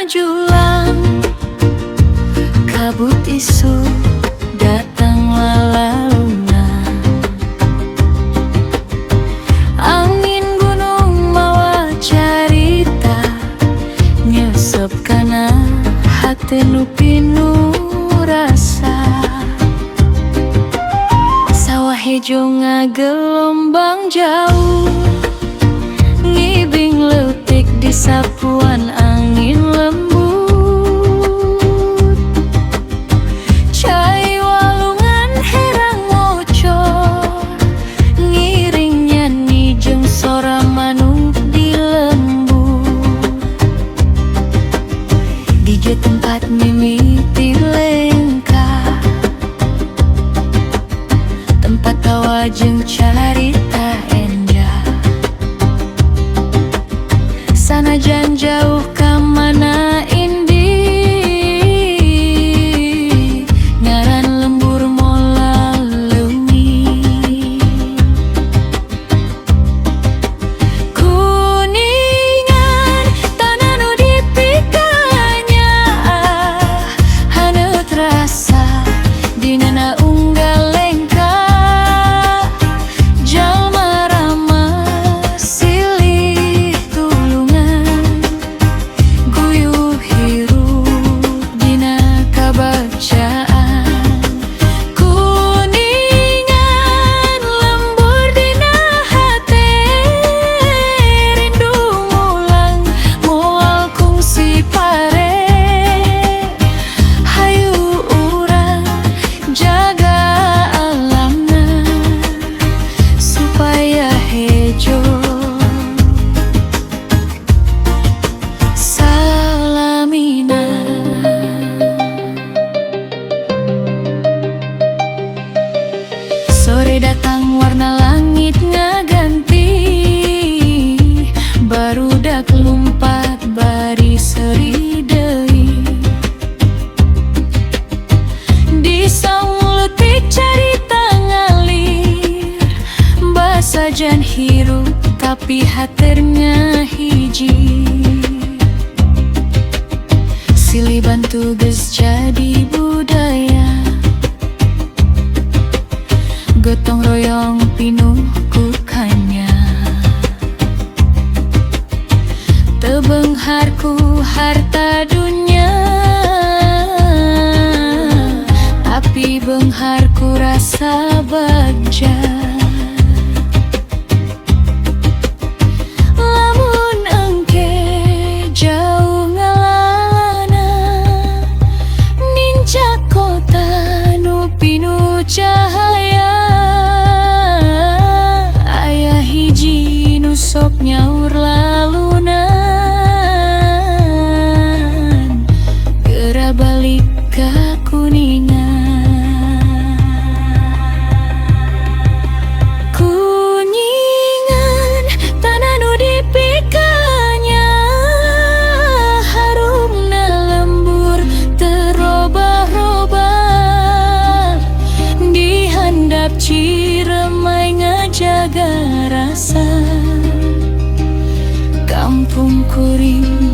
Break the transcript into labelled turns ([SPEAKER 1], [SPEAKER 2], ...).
[SPEAKER 1] julang, kabut isu datang lalaunan. Angin gunung mawa carita, nyesep kana hati nu pinu rasa. Sawah hejo ngagelombang jauh, ngibing leutik di sapuan angin lembut. Cai walungan herang ngocor, ngiring nyanyi jeung sora manuk di lembut. Di tempat mimiti lengkah, tempat tawa jeung carita endah. Sanajan jauh ka mana indi, ngaran lembur mola leungi. Kuningan tanah nu dipikanya, haneut rasa dina unggal lengkah. Jalma ramah silih tulungan, guyuh hirup dina kabacaan. Kuningan lembur dina hate, rindu mulang moal kungsi pare. Hayu urang jaga alamna supaya hejo salamina. Sore datang warna langit ngaganti, barudak lumpat bari seri deui. Di saung leutik carita ngalir, basajan hirup tapi haternya hiji. Silih bantu geus jadi budaya, gotong royong pinuh kukanya. Teu beunghar ku harta dunya, tapi beunghar ku rasa bagja. Lamun engke jauh ngalalana, nincak kota nu pinuh cahaya. Aya hiji nu sok nyaur lalunan, geura balik ka Kuningan. Kuningan tanah nu dipikanya, harumna lembur terobah-robah. Di handap Ciremai ngajaga rasa, kampung kuring